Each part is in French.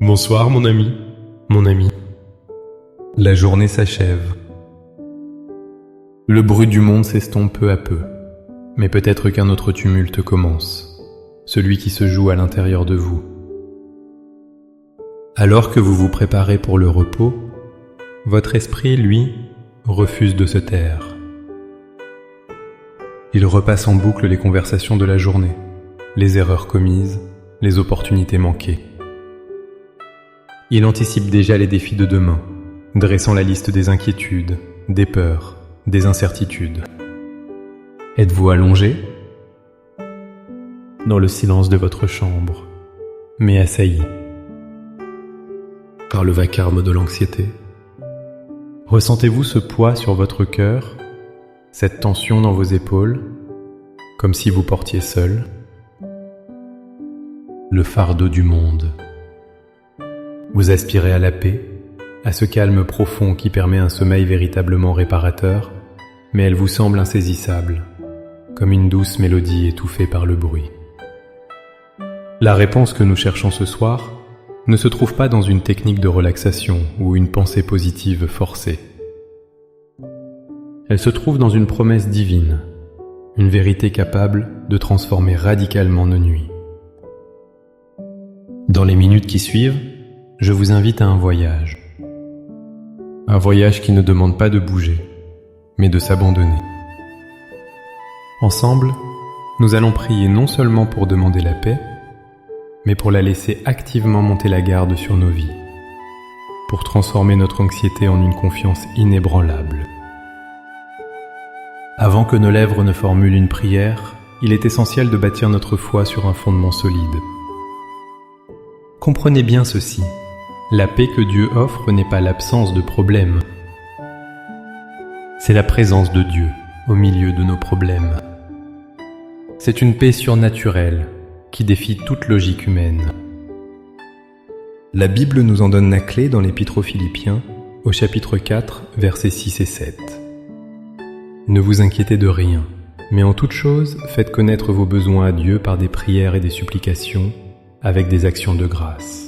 Bonsoir mon ami, mon ami. La journée s'achève. Le bruit du monde s'estompe peu à peu, mais peut-être qu'un autre tumulte commence, celui qui se joue à l'intérieur de vous. Alors que vous vous préparez pour le repos, votre esprit, lui, refuse de se taire. Il repasse en boucle les conversations de la journée, les erreurs commises, les opportunités manquées. Il anticipe déjà les défis de demain, dressant la liste des inquiétudes, des peurs, des incertitudes. Êtes-vous allongé dans le silence de votre chambre, mais assailli par le vacarme de l'anxiété? Ressentez-vous ce poids sur votre cœur, cette tension dans vos épaules, comme si vous portiez seul le fardeau du monde? Vous aspirez à la paix, à ce calme profond qui permet un sommeil véritablement réparateur, mais elle vous semble insaisissable, comme une douce mélodie étouffée par le bruit. La réponse que nous cherchons ce soir ne se trouve pas dans une technique de relaxation ou une pensée positive forcée. Elle se trouve dans une promesse divine, une vérité capable de transformer radicalement nos nuits. Dans les minutes qui suivent, je vous invite à un voyage. Un voyage qui ne demande pas de bouger, mais de s'abandonner. Ensemble, nous allons prier non seulement pour demander la paix, mais pour la laisser activement monter la garde sur nos vies, pour transformer notre anxiété en une confiance inébranlable. Avant que nos lèvres ne formulent une prière, il est essentiel de bâtir notre foi sur un fondement solide. Comprenez bien ceci. La paix que Dieu offre n'est pas l'absence de problèmes. C'est la présence de Dieu au milieu de nos problèmes. C'est une paix surnaturelle qui défie toute logique humaine. La Bible nous en donne la clé dans l'Épître aux Philippiens, au chapitre 4, versets 6 et 7. Ne vous inquiétez de rien, mais en toute chose, faites connaître vos besoins à Dieu par des prières et des supplications, avec des actions de grâce.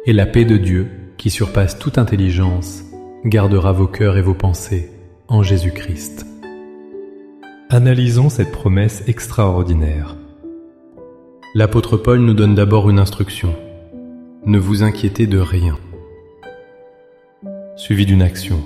Et la paix de Dieu, qui surpasse toute intelligence, gardera vos cœurs et vos pensées en Jésus-Christ. Analysons cette promesse extraordinaire. L'apôtre Paul nous donne d'abord une instruction. Ne vous inquiétez de rien. Suivi d'une action.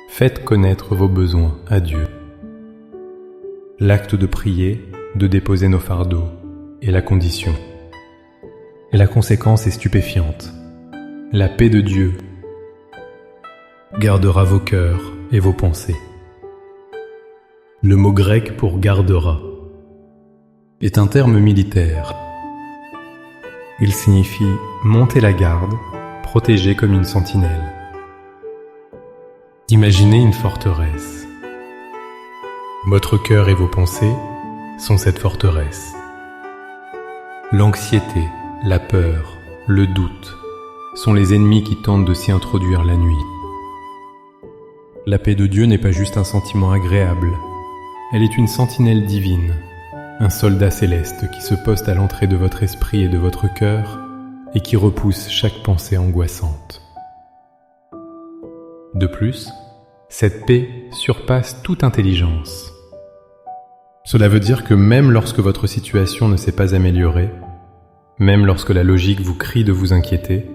Faites connaître vos besoins à Dieu. L'acte de prier, de déposer nos fardeaux, est la condition. Et la conséquence est stupéfiante. La paix de Dieu gardera vos cœurs et vos pensées. Le mot grec pour gardera est un terme militaire. Il signifie monter la garde, protéger comme une sentinelle. Imaginez une forteresse. Votre cœur et vos pensées sont cette forteresse. L'anxiété, la peur, le doute sont les ennemis qui tentent de s'y introduire la nuit. La paix de Dieu n'est pas juste un sentiment agréable, elle est une sentinelle divine, un soldat céleste qui se poste à l'entrée de votre esprit et de votre cœur et qui repousse chaque pensée angoissante. De plus, cette paix surpasse toute intelligence. Cela veut dire que même lorsque votre situation ne s'est pas améliorée, même lorsque la logique vous crie de vous inquiéter,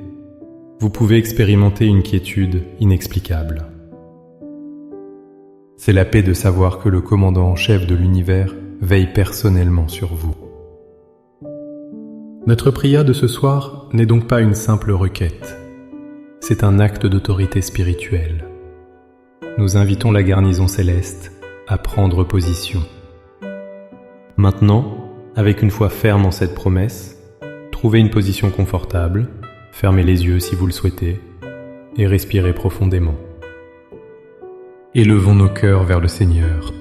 vous pouvez expérimenter une quiétude inexplicable. C'est la paix de savoir que le commandant en chef de l'univers veille personnellement sur vous. Notre prière de ce soir n'est donc pas une simple requête, c'est un acte d'autorité spirituelle. Nous invitons la garnison céleste à prendre position. Maintenant, avec une foi ferme en cette promesse, trouvez une position confortable, fermez les yeux si vous le souhaitez, et respirez profondément. Élevons nos cœurs vers le Seigneur.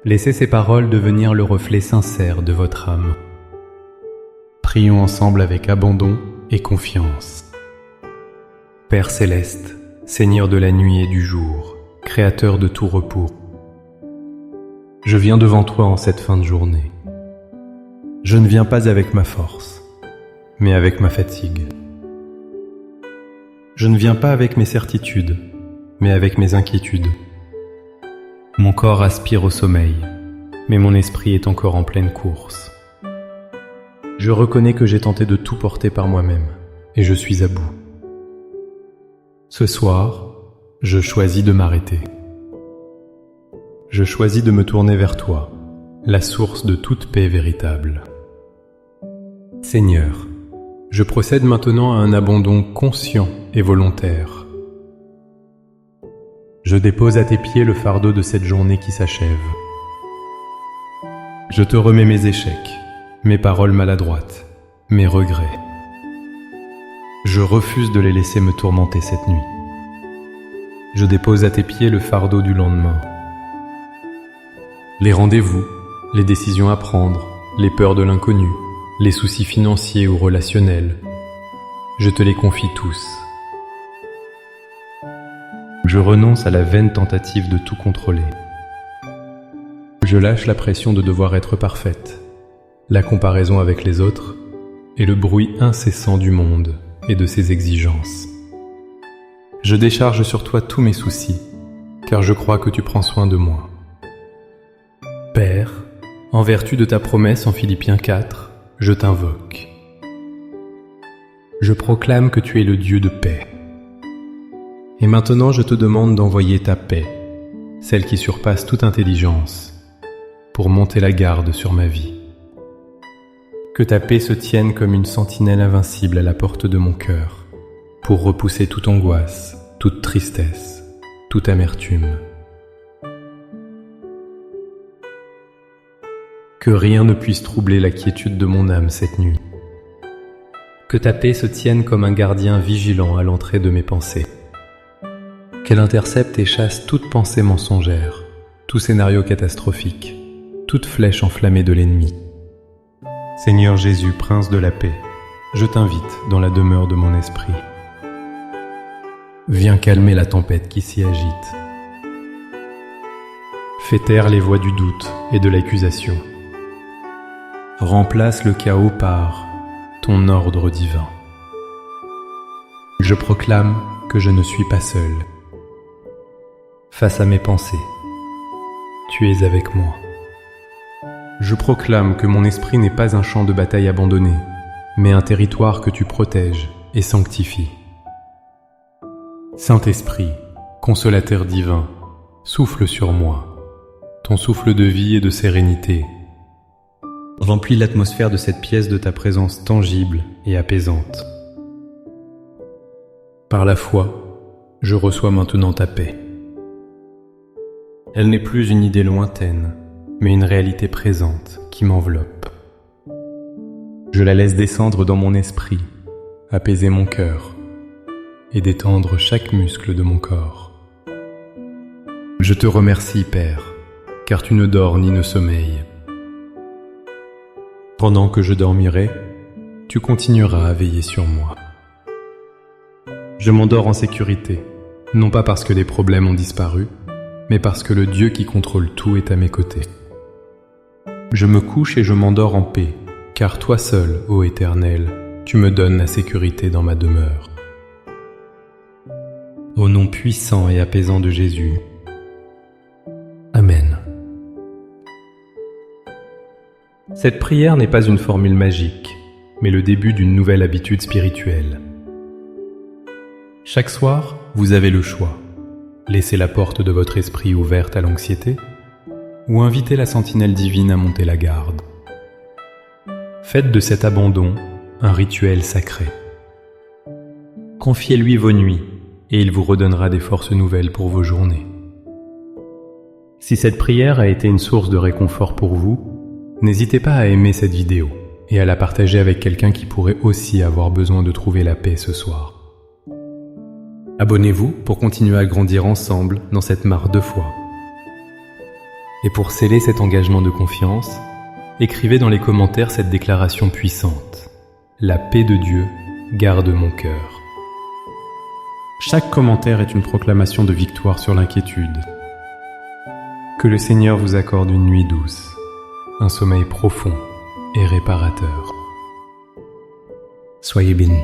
Laissez ces paroles devenir le reflet sincère de votre âme. Prions ensemble avec abandon et confiance. Père céleste, Seigneur de la nuit et du jour, Créateur de tout repos, je viens devant toi en cette fin de journée. Je ne viens pas avec ma force, mais avec ma fatigue. Je ne viens pas avec mes certitudes, mais avec mes inquiétudes. Mon corps aspire au sommeil, mais mon esprit est encore en pleine course. Je reconnais que j'ai tenté de tout porter par moi-même, et je suis à bout. Ce soir, je choisis de m'arrêter. Je choisis de me tourner vers toi, la source de toute paix véritable. Seigneur, je procède maintenant à un abandon conscient et volontaire. Je dépose à tes pieds le fardeau de cette journée qui s'achève. Je te remets mes échecs, mes paroles maladroites, mes regrets. Je refuse de les laisser me tourmenter cette nuit. Je dépose à tes pieds le fardeau du lendemain. Les rendez-vous, les décisions à prendre, les peurs de l'inconnu, les soucis financiers ou relationnels, je te les confie tous. Je renonce à la vaine tentative de tout contrôler. Je lâche la pression de devoir être parfaite, la comparaison avec les autres et le bruit incessant du monde et de ses exigences. Je décharge sur toi tous mes soucis, car je crois que tu prends soin de moi. Père, en vertu de ta promesse en Philippiens 4, je t'invoque. Je proclame que tu es le Dieu de paix. Et maintenant je te demande d'envoyer ta paix, celle qui surpasse toute intelligence, pour monter la garde sur ma vie. Que ta paix se tienne comme une sentinelle invincible à la porte de mon cœur, pour repousser toute angoisse, toute tristesse, toute amertume. Que rien ne puisse troubler la quiétude de mon âme cette nuit. Que ta paix se tienne comme un gardien vigilant à l'entrée de mes pensées. Qu'elle intercepte et chasse toute pensée mensongère, tout scénario catastrophique, toute flèche enflammée de l'ennemi. Seigneur Jésus, Prince de la paix, je t'invite dans la demeure de mon esprit. Viens calmer la tempête qui s'y agite. Fais taire les voix du doute et de l'accusation. Remplace le chaos par ton ordre divin. Je proclame que je ne suis pas seul. Face à mes pensées, tu es avec moi. Je proclame que mon esprit n'est pas un champ de bataille abandonné, mais un territoire que tu protèges et sanctifies. Saint-Esprit, consolateur divin, souffle sur moi, ton souffle de vie et de sérénité. Remplis l'atmosphère de cette pièce de ta présence tangible et apaisante. Par la foi, je reçois maintenant ta paix. Elle n'est plus une idée lointaine, mais une réalité présente qui m'enveloppe. Je la laisse descendre dans mon esprit, apaiser mon cœur et détendre chaque muscle de mon corps. Je te remercie, Père, car tu ne dors ni ne sommeilles. Pendant que je dormirai, tu continueras à veiller sur moi. Je m'endors en sécurité, non pas parce que les problèmes ont disparu, mais parce que le Dieu qui contrôle tout est à mes côtés. Je me couche et je m'endors en paix, car toi seul, ô Éternel, tu me donnes la sécurité dans ma demeure. Au nom puissant et apaisant de Jésus. Amen. Cette prière n'est pas une formule magique, mais le début d'une nouvelle habitude spirituelle. Chaque soir, vous avez le choix. Laissez la porte de votre esprit ouverte à l'anxiété ou invitez la sentinelle divine à monter la garde. Faites de cet abandon un rituel sacré. Confiez-lui vos nuits et il vous redonnera des forces nouvelles pour vos journées. Si cette prière a été une source de réconfort pour vous, n'hésitez pas à aimer cette vidéo et à la partager avec quelqu'un qui pourrait aussi avoir besoin de trouver la paix ce soir. Abonnez-vous pour continuer à grandir ensemble dans cette mare de foi. Et pour sceller cet engagement de confiance, écrivez dans les commentaires cette déclaration puissante. La paix de Dieu garde mon cœur. Chaque commentaire est une proclamation de victoire sur l'inquiétude. Que le Seigneur vous accorde une nuit douce, un sommeil profond et réparateur. Soyez bénis.